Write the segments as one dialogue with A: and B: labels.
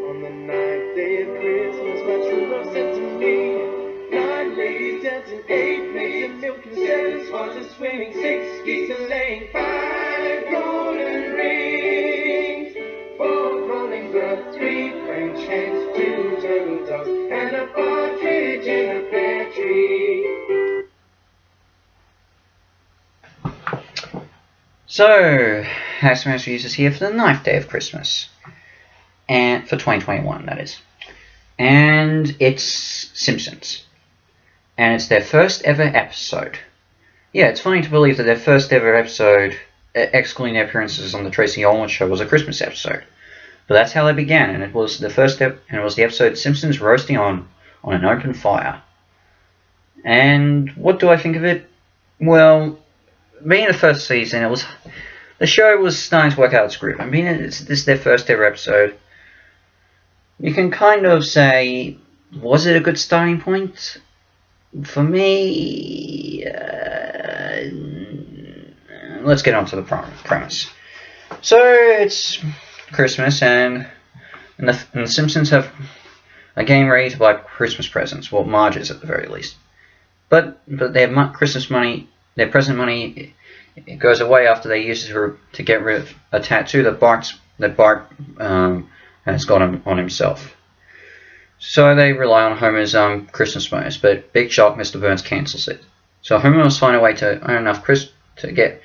A: On the ninth day of Christmas, my true love said to me, 9 ladies dancing, 8 maids of milk, and 7 swans are swimming, 6 geese are laying, 5 golden rings, 4 calling birds, 3 French hens, 2 turtle doves, and a partridge in a pear tree.
B: So, House Mouse Users here for the 9th day of Christmas. And for 2021, that is. And it's Simpsons. And it's their first ever episode. Yeah, it's funny to believe that their first ever episode, excluding their appearances on the Tracy Ullman show, was a Christmas episode. But that's how they began, and it was the episode Simpsons roasting on an open fire. And what do I think of it? Well, being the first season, the show was starting to work out its groove. I mean, this is their first ever episode. You can kind of say, was it a good starting point? For me, let's get on to the premise. So it's Christmas, and the Simpsons have a game ready to buy Christmas presents. Well, Marge is at the very least. But their Christmas money, their present money, it goes away after they use it to get rid of a tattoo that Bart has got on himself. So they rely on Homer's Christmas bonus, but big shock, Mr. Burns cancels it. So Homer must find a way to earn enough to get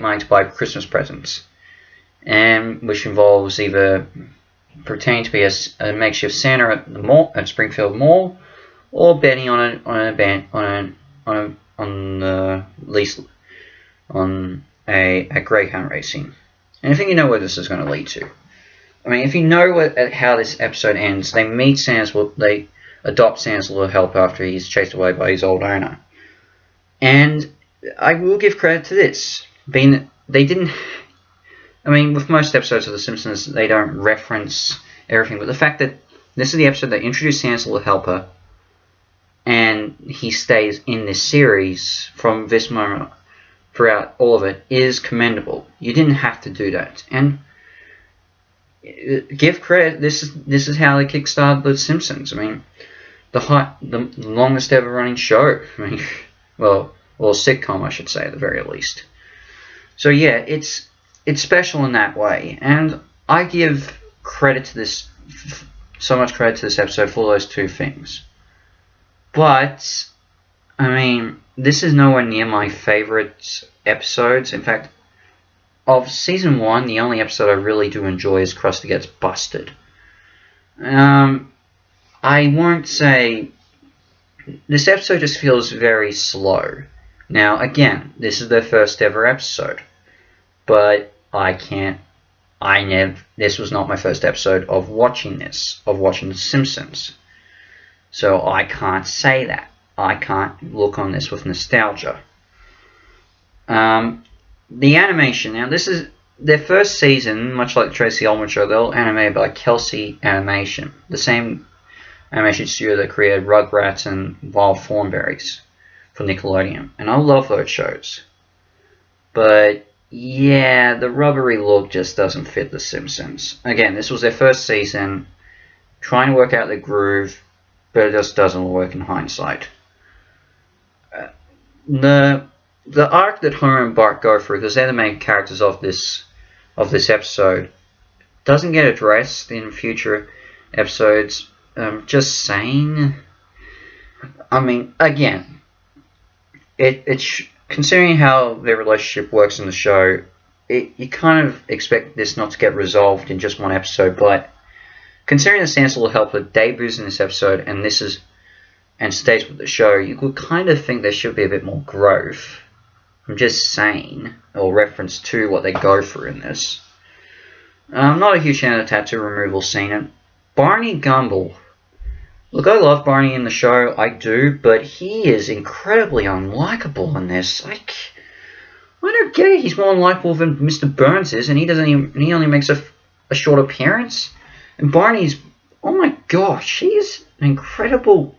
B: money to buy Christmas presents, and which involves either pretending to be a makeshift Santa at the mall, at Springfield Mall, or betting on a greyhound racing. And I think you know where this is going to lead to. I mean, if you know how this episode ends, they meet they adopt Santa's little helper after he's chased away by his old owner. And I will give credit to this, being that they didn't. I mean, with most episodes of The Simpsons, they don't reference everything, but the fact that this is the episode that introduced Santa's little helper, and he stays in this series from this moment throughout all of it, is commendable. You didn't have to do that, and give credit. This is how they kickstarted The Simpsons. I mean, the longest ever running show. I mean, well, sitcom, I should say, at the very least. So yeah, it's special in that way, and I give credit to this, so much credit to this episode for those two things. But I mean, this is nowhere near my favorite episodes. In fact, of season 1, the only episode I really do enjoy is Krusty Gets Busted. I won't say... This episode just feels very slow. Now, again, this is their first ever episode. But this was not my first episode of watching The Simpsons. So I can't say that. I can't look on this with nostalgia. The animation, now this is their first season, much like the Tracy Ullman show, they're all animated by Kelsey Animation, the same animation studio that created Rugrats and Wild Thornberrys for Nickelodeon. And I love those shows. But yeah, the rubbery look just doesn't fit The Simpsons. Again, this was their first season, trying to work out the groove, but it just doesn't work in hindsight. The arc that Homer and Bart go through, because they're the main characters of this episode, doesn't get addressed in future episodes. Just saying. I mean, again, considering how their relationship works in the show, you kind of expect this not to get resolved in just one episode. But considering that Santa's little helper debuts in this episode and stays with the show, you could kind of think there should be a bit more growth. I'm just saying, or reference to what they go through in this. I'm not a huge fan of the tattoo removal scene. And Barney Gumble. Look, I love Barney in the show, I do, but he is incredibly unlikable in this. I don't get it. He's more unlikable than Mr. Burns is, and he only makes a short appearance. And Barney's, oh my gosh, he is an incredible.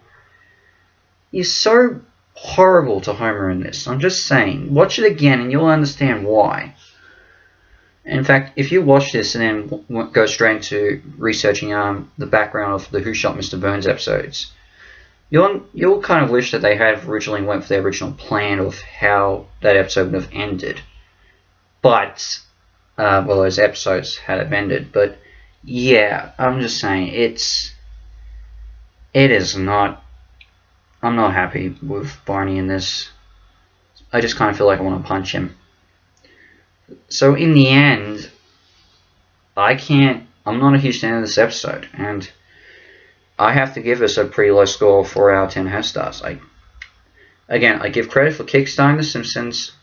B: He's so horrible to Homer in this. I'm just saying, watch it again and you'll understand why. In fact, if you watch this and then go straight into researching the background of the Who Shot Mr. Burns episodes, you'll kind of wish that they had originally went for the original plan of how that episode would have ended. But, those episodes had have ended. But yeah, I'm just saying it is not. I'm not happy with Barney in this. I just kind of feel like I want to punch him. So in the end, I'm not a huge fan of this episode, and I have to give this a pretty low score, 4 out of 10 half stars. I give credit for kickstarting The Simpsons,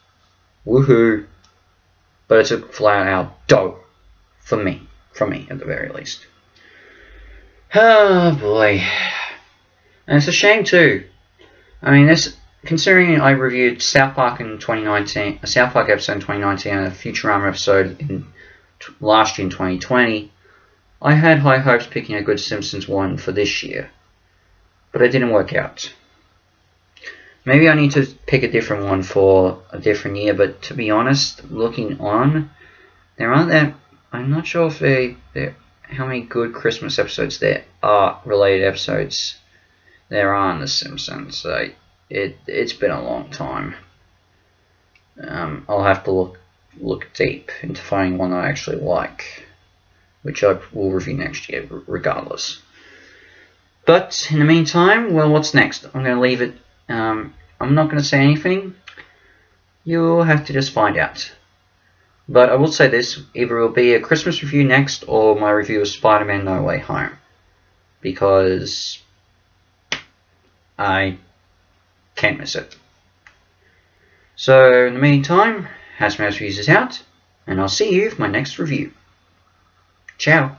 B: woohoo, but it's a flat out dope for me at the very least. Oh boy, and it's a shame too. I mean, considering I reviewed South Park in 2019, a South Park episode in 2019, and a Futurama episode in last year in 2020, I had high hopes picking a good Simpsons one for this year, but it didn't work out. Maybe I need to pick a different one for a different year, but to be honest, looking on, there aren't that. I'm not sure if how many good Christmas episodes there are, related episodes there are on The Simpsons. It's been a long time. I'll have to look deep into finding one I actually like, which I will review next year regardless. But in the meantime, well, what's next? I'm going to leave it. I'm not going to say anything. You'll have to just find out. But I will say this, either it will be a Christmas review next or my review of Spider-Man No Way Home. Because I can't miss it. So in the meantime, House Mouse Reviews is out, and I'll see you for my next review. Ciao.